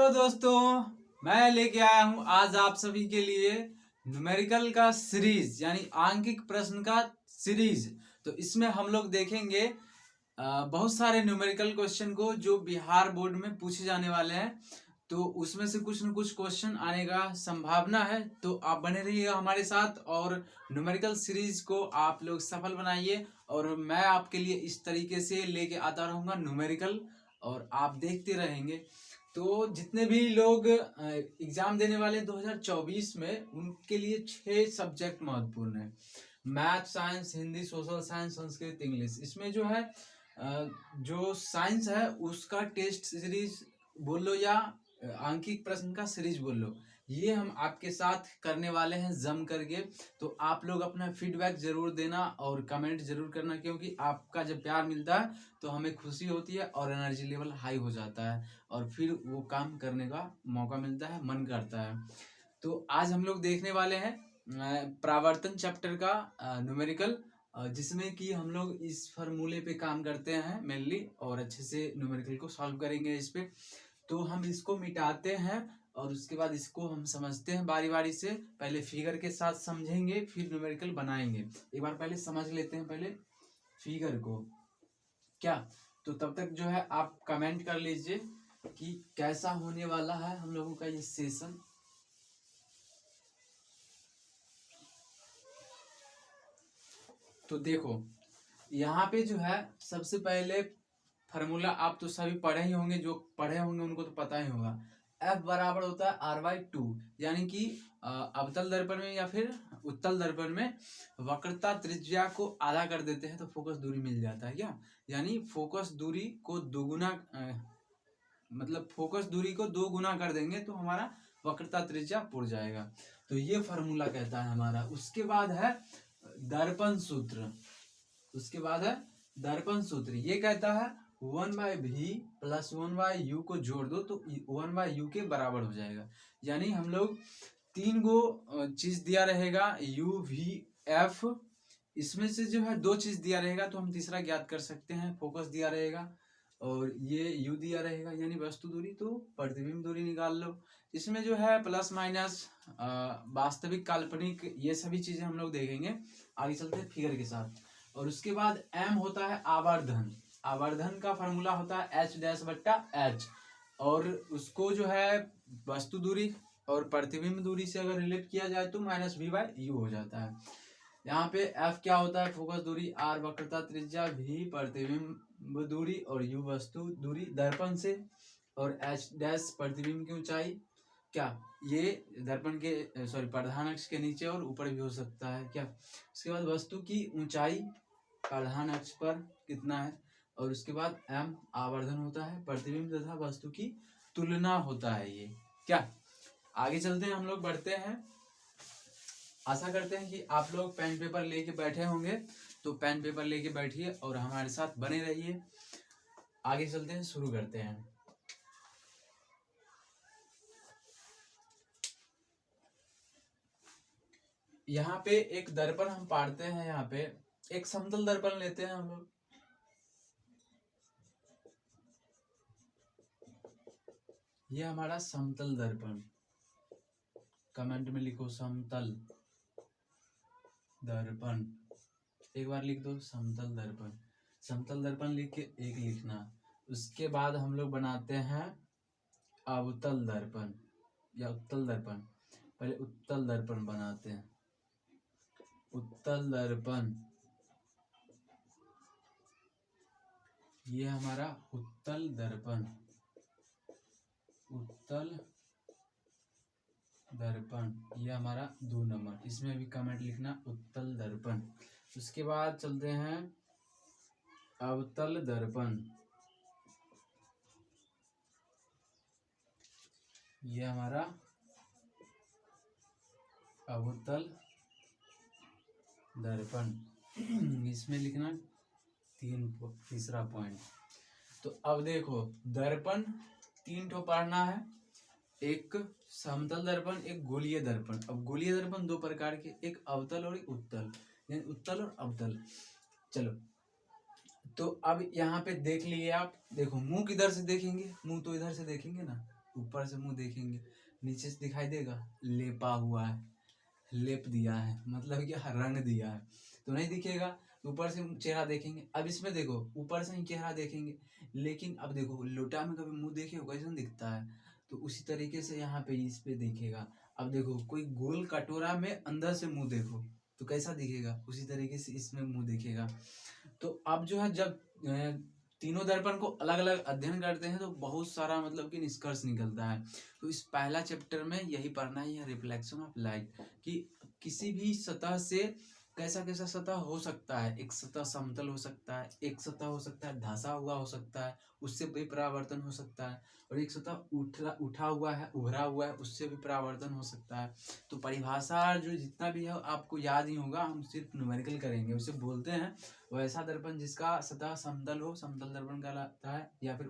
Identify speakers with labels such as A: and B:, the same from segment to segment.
A: Hello दोस्तों, मैं लेके आया हूं आज आप सभी के लिए न्यूमेरिकल का सीरीज यानी आंकिक प्रश्न का सीरीज। तो इसमें हम लोग देखेंगे बहुत सारे न्यूमेरिकल क्वेश्चन को जो बिहार बोर्ड में पूछे जाने वाले हैं। तो उसमें से कुछ न कुछ क्वेश्चन आने का संभावना है, तो आप बने रहिएगा हमारे साथ और न्यूमेरिकल सीरीज को आप लोग सफल बनाइए। और मैं आपके लिए इस तरीके से लेके आता रहूँगा न्यूमेरिकल, और आप देखते रहेंगे। तो जितने भी लोग एग्जाम देने वाले 2024 में, उनके लिए 6 सब्जेक्ट महत्वपूर्ण है। Math, science, Hindi, social science, Sanskrit, English. इसमें जो है जो साइंस है उसका टेस्ट सीरीज बोल लो या आंकिक प्रश्न का सीरीज बोल लो, ये हम आपके साथ करने वाले हैं जम करके। तो आप लोग अपना फीडबैक जरूर देना और कमेंट जरूर करना, क्योंकि आपका जब प्यार मिलता है तो हमें खुशी होती है और एनर्जी लेवल हाई हो जाता है और फिर वो काम करने का मौका मिलता है, मन करता है। तो आज हम लोग देखने वाले हैं प्रावर्तन चैप्टर का न्यूमेरिकल, जिसमें कि हम लोग इस फार्मूले पे काम करते हैं मेनली, और अच्छे से न्यूमेरिकल को सॉल्व करेंगे इस पे। तो हम इसको मिटाते हैं और उसके बाद इसको हम समझते हैं बारी बारी से। पहले फिगर के साथ समझेंगे, फिर न्यूमेरिकल बनाएंगे। एक बार पहले समझ लेते हैं पहले फिगर को, क्या? तो तब तक जो है आप कमेंट कर लीजिए कि कैसा होने वाला है हम लोगों का ये सेशन। तो देखो यहाँ पे जो है सबसे पहले फार्मूला आप तो सभी पढ़े ही होंगे, जो पढ़े होंगे उनको तो पता ही होगा। F बराबर होता है R/2, यानी कि अवतल दर्पण में या फिर उत्तल दर्पण में वक्रता त्रिज्या को आधा कर देते हैं तो फोकस दूरी मिल जाता है क्या? यानी फोकस दूरी को दोगुना, मतलब फोकस दूरी को 2 गुना कर देंगे तो हमारा वक्रता त्रिज्या पुर जाएगा। तो ये फार्मूला कहता है हमारा। उसके बाद है दर्पण सूत्र। उसके बाद है दर्पण सूत्र, ये कहता है 1/v प्लस 1/u को जोड़ दो तो 1/u के बराबर हो जाएगा। यानी हम लोग 3 गो चीज दिया रहेगा u v f, इसमें से जो है 2 चीज दिया रहेगा तो हम तीसरा ज्ञात कर सकते हैं। फोकस दिया रहेगा और ये u दिया रहेगा यानी वस्तु दूरी, तो प्रतिबिंब दूरी निकाल लो। इसमें जो है प्लस माइनस वास्तविक काल्पनिक ये सभी चीजें हम लोग देखेंगे। आगे चलते हैं फिगर के साथ। और उसके बाद m होता है आवर्धन। आवर्धन का फॉर्मूला होता है h'/h, और उसको जो है वस्तु दूरी और प्रतिबिंब दूरी से अगर रिलेट किया जाए तो -v/u हो जाता है। यहाँ पे f क्या होता है? फोकस दूरी, r वक्रता त्रिज्या, v प्रतिबिंब दूरी और u वस्तु दूरी दर्पण से, और h' प्रतिबिंब की ऊंचाई। क्या ये दर्पण के प्रधान अक्ष के नीचे और ऊपर भी हो सकता है क्या? उसके बाद वस्तु की ऊंचाई प्रधान अक्ष पर कितना है, और उसके बाद m आवर्धन होता है, प्रतिबिंब तथा वस्तु की तुलना होता है ये। क्या आगे चलते हैं, हम लोग बढ़ते हैं। आशा करते हैं कि आप लोग पेन पेपर लेके बैठे होंगे, तो पेन पेपर लेके बैठिए और हमारे साथ बने रहिए। आगे चलते हैं, शुरू करते हैं। यहाँ पे एक दर्पण हम पाड़ते हैं। यहाँ पे एक समतल दर्पण लेते हैं हम लोग। ये हमारा समतल दर्पण, कमेंट में लिखो समतल दर्पण, एक बार लिख दो समतल दर्पण। समतल दर्पण लिख के एक लिखना। उसके बाद हम लोग बनाते हैं अवतल दर्पण या उत्तल दर्पण। पहले उत्तल दर्पण बनाते हैं। उत्तल दर्पण, ये हमारा उत्तल दर्पण। उत्तल दर्पण ये हमारा 2 नंबर, इसमें भी कमेंट लिखना उत्तल दर्पण। उसके बाद चलते हैं अवतल दर्पण। ये हमारा अवतल दर्पण, इसमें लिखना तीसरा पॉइंट। तो अब देखो दर्पण 3 ठो पढ़ना है, एक समतल दर्पण, एक गोलीय दर्पण। अब गोलीय दर्पण 2 प्रकार के, एक अवतल और एक उत्तल, यानी उत्तल और अवतल। चलो तो अब यहाँ पे देख लिए आप। देखो मुंह किधर से देखेंगे? मुंह तो इधर से देखेंगे ना, ऊपर से मुंह देखेंगे, नीचे से दिखाई देगा लेपा हुआ है, लेप दिया है, मतलब क्या रंग दिया है, तो नहीं दिखेगा। ऊपर से चेहरा देखेंगे। अब इसमें देखो ऊपर से ही चेहरा देखेंगे, लेकिन अब देखो लोटा में कभी मुंह देखे हो कैसे दिखता है, तो उसी तरीके से यहाँ पे इस पे दिखेगा। अब देखो कोई गोल कटोरा में अंदर से मुंह देखो तो कैसा दिखेगा, उसी तरीके से इसमें मुंह दिखेगा। तो अब जो है जब तीनों दर्पण को अलग अलग अध्ययन करते हैं तो बहुत सारा मतलब कि निष्कर्ष निकलता है। तो इस पहला चैप्टर में यही पढ़ना ही है, रिफ्लेक्शन ऑफ लाइट, कि किसी भी सतह से कैसा कैसा सतह हो सकता है। एक सतह समतल हो सकता है, एक सतह हो सकता है धंसा हुआ हो सकता है, उससे भी परावर्तन हो सकता है, और एक सतह उठा हुआ है, उभरा हुआ है, उससे भी परावर्तन हो सकता है। तो परिभाषा जो जितना भी है आपको याद ही होगा, हम सिर्फ न्यूमेरिकल करेंगे। उसे बोलते हैं वैसा दर्पण जिसका सतह समतल हो, समतल दर्पण कहलाता है, या फिर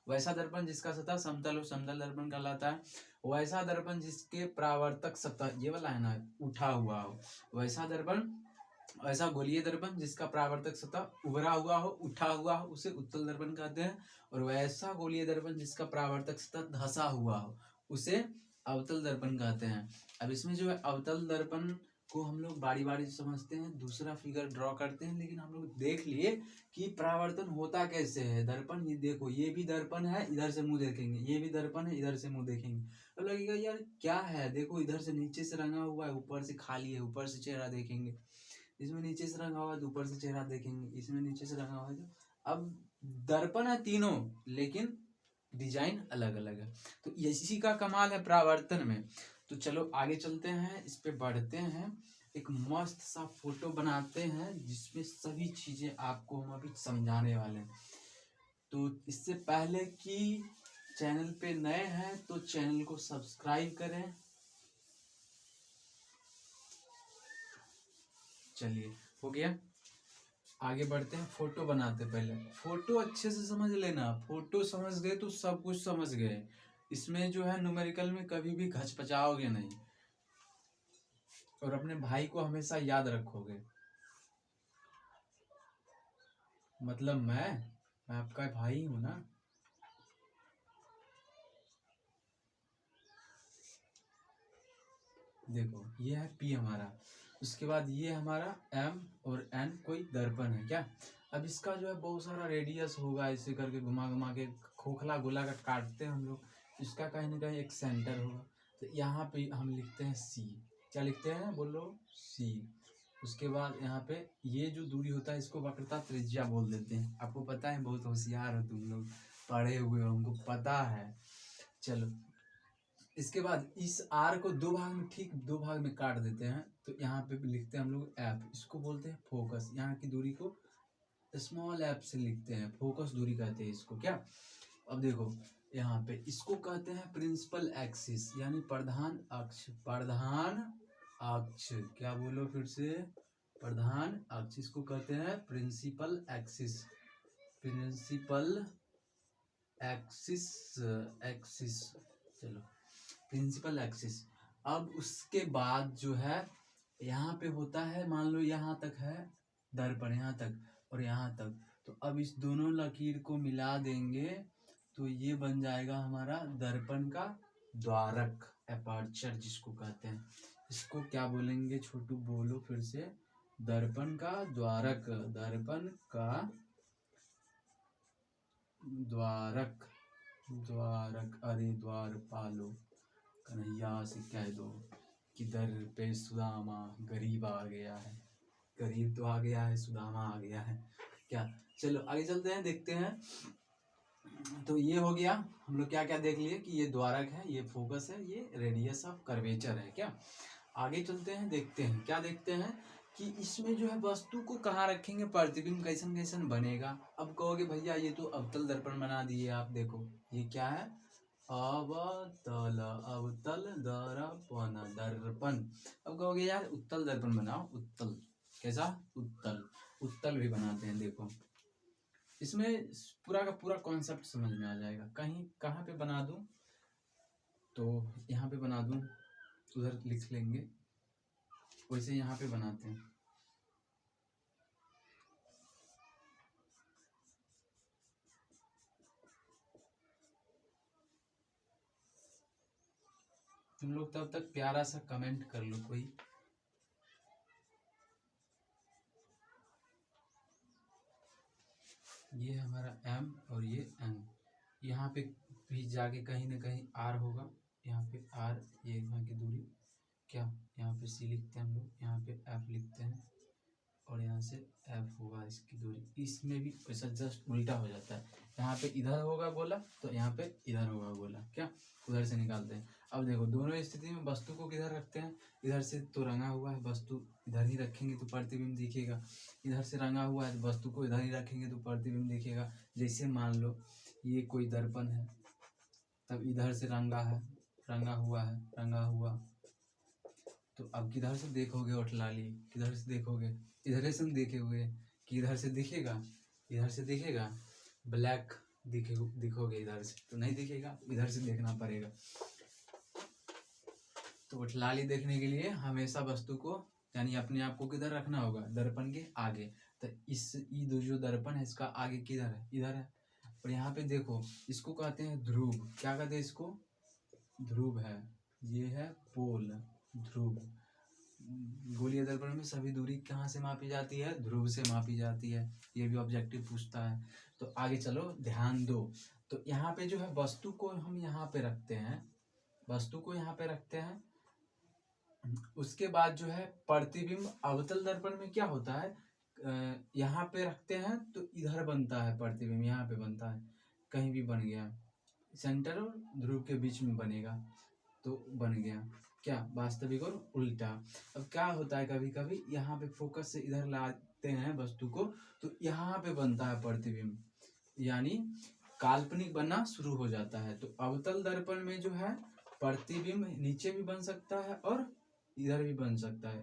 A: वैसा दर्पण जिसका सतह समतल हो, समतल दर्पण कहलाता है। वैसा दर्पण जिसके परावर्तक सतह, ये वाला है ना, उठा हुआ हो, वैसा दर्पण, वैसा गोलीय दर्पण जिसका परावर्तक सतह उभरा हुआ हो, उठा हुआ हो, उसे उत्तल दर्पण कहते हैं। और वैसा गोलीय दर्पण जिसका परावर्तक सतह धंसा हुआ हो, उसे अवतल दर्पण कहते हैं। अब इसमें जो है अवतल दर्पण को हम लोग बारी बारी से समझते हैं, दूसरा फिगर ड्रॉ करते हैं, लेकिन हम लोग देख लिए कि परावर्तन होता कैसे है। दर्पण ये देखो, ये भी दर्पण है, इधर से मुंह देखेंगे, ये भी दर्पण है, इधर से मुंह देखेंगे, तो लगेगा यार क्या है, देखो इधर से नीचे से रंगा हुआ है, ऊपर से खाली है, ऊपर से चेहरा देखेंगे। इसमें नीचे से रंगा हुआ है तो ऊपर से चेहरा देखेंगे, इसमें नीचे से रंगा हुआ है तो अब दर्पण है तीनों, लेकिन डिजाइन अलग अलग है। तो इसी का कमाल है परावर्तन में। तो चलो आगे चलते हैं, इस पे बढ़ते हैं, एक मस्त सा फोटो बनाते हैं जिसमें सभी चीजें आपको हम अभी समझाने वाले हैं। तो इससे पहले कि चैनल पे नए हैं तो चैनल को सब्सक्राइब करें। चलिए हो गया, आगे बढ़ते हैं, फोटो बनाते। पहले फोटो अच्छे से समझ लेना, फोटो समझ गए तो सब कुछ समझ गए। इसमें जो है न्यूमेरिकल में कभी भी घचपचाओगे नहीं, और अपने भाई को हमेशा याद रखोगे। मतलब मैं आपका भाई हूं ना। देखो ये है पी हमारा, उसके बाद ये हमारा एम और एन कोई दर्पण है क्या। अब इसका जो है बहुत सारा रेडियस होगा, ऐसे करके घुमा घुमा के खोखला गोला का काटते हैं हम लोग, इसका कहीं ना कहीं एक सेंटर होगा। तो यहाँ पे हम लिखते हैं सी, क्या लिखते हैं बोलो, सी। उसके बाद यहाँ पे ये जो दूरी होता है इसको वक्रता त्रिज्या बोल देते हैं। आपको पता है, बहुत होशियार हो तुम लोग, पढ़े हुए हो, हमको पता है। चलो इसके बाद इस आर को दो भाग में, ठीक दो भाग में काट देते हैं। तो यहाँ पे लिखते हैं हम लोग एफ, इसको बोलते हैं फोकस। यहाँ की दूरी को स्मॉल एफ से लिखते हैं, फोकस दूरी कहते हैं इसको क्या। अब देखो यहाँ पे इसको कहते हैं प्रिंसिपल एक्सिस, यानी प्रधान अक्ष। प्रधान अक्ष, क्या बोलो फिर से, प्रधान अक्ष, इसको कहते हैं principal axis. Principal axis, axis, चलो प्रिंसिपल एक्सिस। अब उसके बाद जो है यहाँ पे होता है, मान लो यहाँ तक है दर्पण, यहाँ तक और यहाँ तक। तो अब इस दोनों लकीर को मिला देंगे तो ये बन जाएगा हमारा दर्पण का द्वारक, एपर्चर जिसको कहते हैं। इसको क्या बोलेंगे छोटू, बोलो फिर से, दर्पण का द्वारक, दर्पण का द्वारक, द्वारक, अरे द्वार पालो कन्हैया से कह दो कि दर पे सुदामा गरीब आ गया है, गरीब तो आ गया है, सुदामा आ गया है क्या। चलो आगे चलते हैं, देखते हैं। तो ये हो गया, हम लोग क्या क्या देख लिए कि ये द्वारक है, ये फोकस है, ये रेडियस ऑफ कर्वेचर है क्या। आगे चलते हैं, देखते हैं क्या देखते हैं कि इसमें जो है वस्तु को कहाँ रखेंगे, प्रतिबिंब कैसन कैसन बनेगा। अब कहोगे भैया ये तो अवतल दर्पण बना दिए आप, देखो ये क्या है, अवतल, अवतल दर्पण, दर्पण। अब कहोगे यार उत्तल दर्पण बनाओ, उत्तल कैसा, उत्तल, उत्तल भी बनाते हैं। देखो इसमें पूरा का पूरा कॉन्सेप्ट समझ में आ जाएगा। कहीं कहाँ पे बना दूं, तो यहाँ पे बना दूं, उधर लिख लेंगे, वैसे यहाँ पे बनाते हैं। तुम लोग तब तक प्यारा सा कमेंट कर लो कोई। ये हमारा m और ये n, यहाँ पे भी जाके कहीं ना कहीं r होगा, यहाँ पे r, ये यहाँ की दूरी क्या, यहाँ पे c लिखते हैं हम लोग, यहाँ पे f लिखते हैं और यहाँ से f होगा इसकी दूरी। इसमें भी ऐसा जस्ट उल्टा हो जाता है, यहाँ पे इधर होगा गोला तो यहाँ पे इधर होगा गोला, क्या उधर से निकालते हैं। अब देखो दोनों स्थिति में वस्तु को किधर रखते हैं, इधर से तो रंगा हुआ है वस्तु इधर ही रखेंगे तो प्रतिबिंब दिखेगा, इधर से रंगा हुआ है वस्तु को इधर ही रखेंगे तो प्रतिबिंब दिखेगा। जैसे मान लो ये कोई दर्पण है, तब इधर से रंगा है, रंगा हुआ, तो अब किधर से देखोगे ओठलाली, किधर से देखोगे, इधर से देखे हुए कि इधर से दिखेगा, इधर से दिखेगा, ब्लैक दिखोगे इधर से तो नहीं दिखेगा, इधर से देखना पड़ेगा। तो ओठलाली देखने के लिए हमेशा वस्तु को यानी अपने आप को किधर रखना होगा, दर्पण के आगे। तो ये जो दर्पण है इसका आगे किधर है, इधर है। और यहाँ पे देखो इसको कहते हैं ध्रुव, क्या कहते हैं इसको, ध्रुव है, ये है पोल, ध्रुव। गोलीय दर्पण में सभी दूरी कहाँ से मापी जाती है, ध्रुव से मापी जाती है, ये भी ऑब्जेक्टिव पूछता है। तो आगे चलो ध्यान दो, तो यहाँ पे जो है वस्तु को हम यहाँ पे रखते हैं, वस्तु को यहाँ पे रखते हैं। उसके बाद जो है प्रतिबिंब अवतल दर्पण में क्या होता है, यहाँ पे रखते हैं तो इधर बनता है प्रतिबिंब, यहाँ पे बनता है, कहीं भी बन गया, सेंटर और ध्रुव के बीच में बनेगा तो बन गया क्या, वास्तविक और उल्टा। अब क्या होता है कभी कभी यहाँ पे फोकस से इधर लाते हैं वस्तु को तो यहाँ पे बनता है प्रतिबिंब, यानी काल्पनिक बनना शुरू हो जाता है। तो अवतल दर्पण में जो है प्रतिबिंब नीचे भी बन सकता है और इधर भी बन सकता है,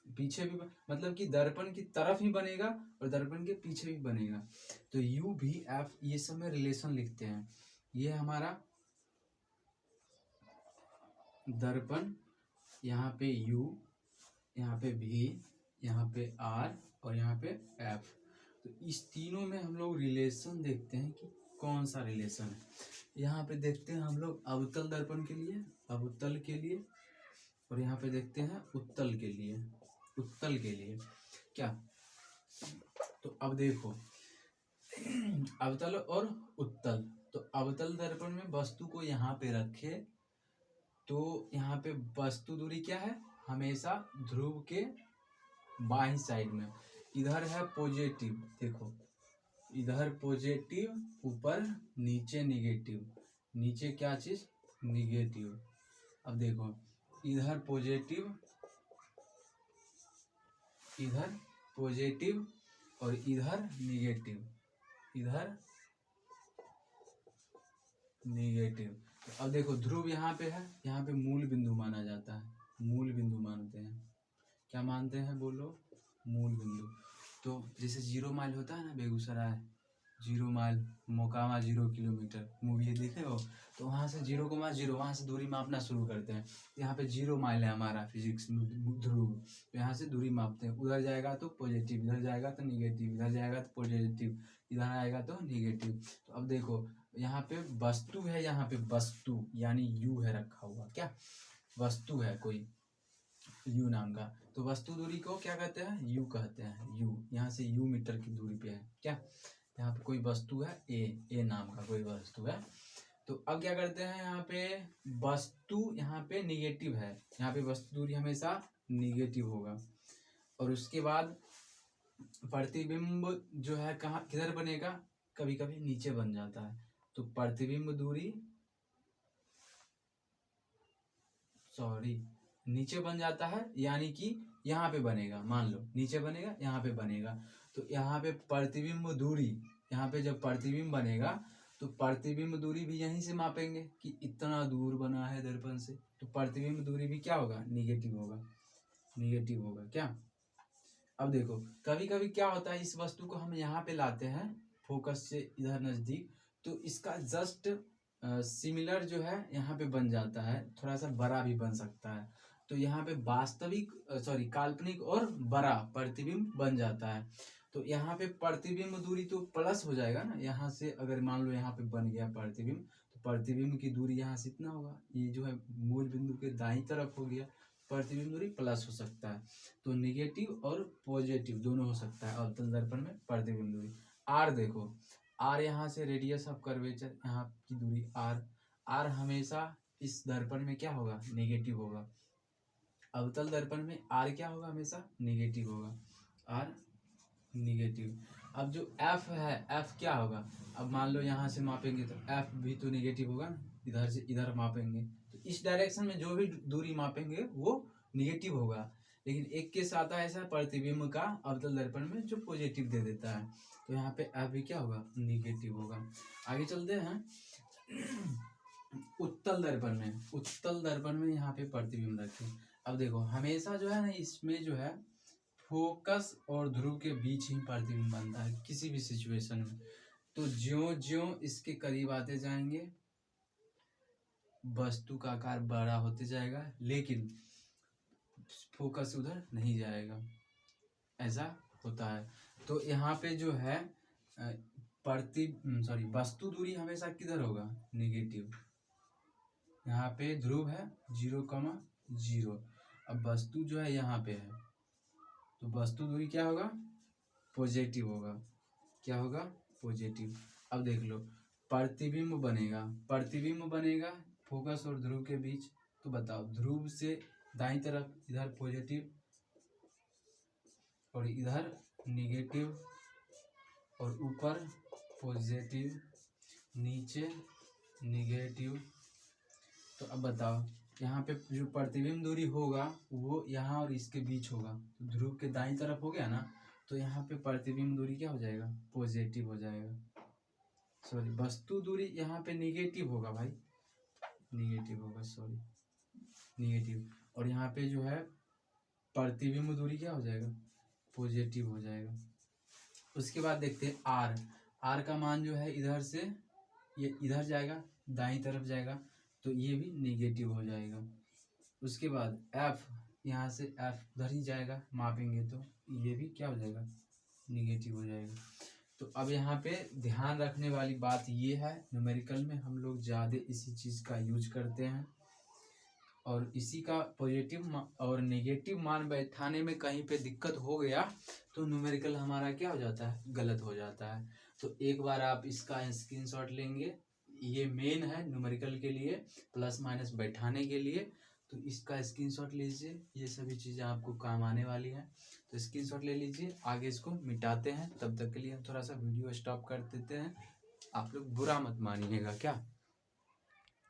A: पीछे भी मतलब कि दर्पण की तरफ ही बनेगा और दर्पण के पीछे भी बनेगा। तो U V F ये सब में रिलेशन लिखते हैं। ये हमारा दर्पण, यहाँ पे U, यहाँ पे V, यहाँ पे R और यहाँ पे F। तो इस तीनों में हम लोग रिलेशन देखते हैं कि कौन सा रिलेशन है। यहाँ पे देखते हैं हम लोग अवतल दर्पण के लिए, अवतल के लिए, और यहाँ पे देखते हैं उत्तल के लिए, उत्तल के लिए क्या। तो अब देखो अवतल और उत्तल, तो अवतल दर्पण में वस्तु को यहाँ पे रखे तो यहाँ पे वस्तु दूरी क्या है, हमेशा ध्रुव के बाईं साइड में, इधर है पॉजिटिव, देखो इधर पॉजिटिव, ऊपर नीचे निगेटिव, नीचे क्या चीज निगेटिव। अब देखो इधर पॉजिटिव, इधर पॉजिटिव और इधर निगेटिव, इधर निगेटिव। तो अब देखो ध्रुव यहाँ पे है, यहाँ पे मूल बिंदु माना जाता है, मूल बिंदु मानते हैं, क्या मानते हैं बोलो, मूल बिंदु। तो जैसे 0 माइल होता है ना Begusarai, 0 mile, Mokama 0 kilometre, movie देखे हो, तो वहाँ से 0,0 वहाँ से दूरी मापना शुरू करते हैं। यहाँ पे 0 माइल है हमारा फिजिक्स ध्रुव, तो यहाँ से दूरी मापते हैं, उधर जाएगा तो पॉजिटिव, इधर जाएगा तो निगेटिव, इधर जाएगा तो पॉजिटिव, इधर आएगा तो निगेटिव। तो अब देखो यहाँ पे वस्तु है, यहाँ पे वस्तु यानी U है रखा हुआ, क्या वस्तु है कोई U नाम का, तो वस्तु दूरी को क्या कहते हैं, U कहते हैं, U। यहाँ से U मीटर की दूरी पे है, क्या यहाँ पे कोई वस्तु है A नाम का कोई वस्तु है। तो अब क्या करते हैं, यहाँ पे वस्तु यहाँ पे निगेटिव है, यहाँ पे वस्तु दूरी हमेशा निगेटिव होगा। और उसके बाद प्रतिबिंब जो है कहाँ किधर बनेगा, कभी कभी नीचे बन जाता है, तो प्रतिबिंब दूरी नीचे बन जाता है, यानी कि यहाँ पे बनेगा, मान लो नीचे बनेगा, यहाँ पे बनेगा। तो यहाँ पे प्रतिबिंब दूरी, यहाँ पे जब प्रतिबिंब बनेगा तो प्रतिबिंब दूरी भी यहीं से मापेंगे कि इतना दूर बना है दर्पण से, तो प्रतिबिंब दूरी भी क्या होगा, निगेटिव होगा, निगेटिव होगा क्या। अब देखो कभी कभी क्या होता है, इस वस्तु को हम यहाँ पे लाते हैं फोकस से इधर नजदीक, तो इसका जस्ट सिमिलर जो है यहाँ पे बन जाता है, थोड़ा सा बड़ा भी बन सकता है। तो यहाँ पे वास्तविक काल्पनिक और बड़ा प्रतिबिंब बन जाता है। तो यहाँ पे प्रतिबिंब दूरी तो प्लस हो जाएगा ना, यहाँ से अगर मान लो यहाँ पे बन गया प्रतिबिंब, तो तो प्रतिबिंब की दूरी यहाँ से इतना होगा, ये जो है मूल बिंदु के दाईं तरफ हो गया, प्रतिबिंब दूरी प्लस हो सकता है, तो निगेटिव और पॉजिटिव दोनों हो सकता है अवतल दर्पण में प्रतिबिंब दूरी। आर देखो, आर यहाँ से रेडियस ऑफ कर्वेचर, यहाँ की दूरी आर, आर हमेशा इस दर्पण में क्या होगा, निगेटिव होगा। अवतल दर्पण में आर क्या होगा, हमेशा निगेटिव होगा, आर निगेटिव। अब जो एफ है, एफ क्या होगा, अब मान लो यहाँ से मापेंगे तो एफ भी तो निगेटिव होगा ना, इधर से इधर मापेंगे तो इस डायरेक्शन में जो भी दूरी मापेंगे वो निगेटिव होगा। लेकिन एक केस आता है ऐसा प्रतिबिंब का अवतल दर्पण में जो पॉजिटिव दे देता है, तो यहाँ पे एफ भी क्या होगा, निगेटिव होगा। आगे चलते हैं उत्तल दर्पण में। उत्तल दर्पण में यहाँ पे प्रतिबिंब रखें। अब देखो हमेशा जो है ना, इसमें जो है फोकस और ध्रुव के बीच ही प्रतिबिंब बनता है किसी भी सिचुएशन में। तो ज्यों ज्यों इसके करीब आते जाएंगे वस्तु का आकार बड़ा होते जाएगा, लेकिन फोकस उधर नहीं जाएगा, ऐसा होता है। तो यहाँ पे जो है वस्तु दूरी हमेशा किधर होगा, निगेटिव। यहाँ पे ध्रुव है 0,0। अब वस्तु जो है यहाँ पे है, तो वस्तु दूरी क्या होगा, पॉजिटिव होगा। क्या होगा, पॉजिटिव। अब देख लो प्रतिबिंब बनेगा, प्रतिबिंब बनेगा फोकस और ध्रुव के बीच। तो बताओ ध्रुव से दाईं तरफ इधर पॉजिटिव और इधर निगेटिव, और ऊपर पॉजिटिव नीचे निगेटिव। तो अब बताओ यहाँ पे जो प्रतिबिंब दूरी होगा वो यहाँ और इसके बीच होगा, तो ध्रुव के दाईं तरफ हो गया ना, तो यहाँ पे प्रतिबिंब दूरी क्या हो जाएगा, पॉजिटिव हो जाएगा। सॉरी, वस्तु दूरी यहाँ पे निगेटिव होगा भाई, निगेटिव होगा, सॉरी निगेटिव। और यहाँ पे जो है प्रतिबिंब दूरी क्या हो जाएगा, पॉजिटिव हो जाएगा। उसके बाद देखते हैं आर। आर का मान जो है इधर से ये इधर जाएगा, दाईं तरफ जाएगा, तो ये भी निगेटिव हो जाएगा। उसके बाद एफ, यहाँ से एफ उधर ही जाएगा, मापेंगे तो ये भी क्या हो जाएगा, निगेटिव हो जाएगा। तो अब यहाँ पे ध्यान रखने वाली बात ये है, न्यूमेरिकल में हम लोग ज़्यादा इसी चीज़ का यूज करते हैं, और इसी का पॉजिटिव और नेगेटिव मान बैठाने में कहीं पे दिक्कत हो गया तो न्यूमेरिकल हमारा क्या हो जाता है, गलत हो जाता है। तो एक बार आप इसका स्क्रीनशॉट लेंगे, ये मेन है न्यूमेरिकल के लिए, प्लस माइनस बैठाने के लिए। तो इसका स्क्रीनशॉट लीजिए, ये सभी चीज़ें आपको काम आने वाली हैं। तो स्क्रीनशॉट ले लीजिए, आगे इसको मिटाते हैं। तब तक के लिए हम थोड़ा सा वीडियो स्टॉप कर देते हैं, आप लोग बुरा मत मानिएगा क्या।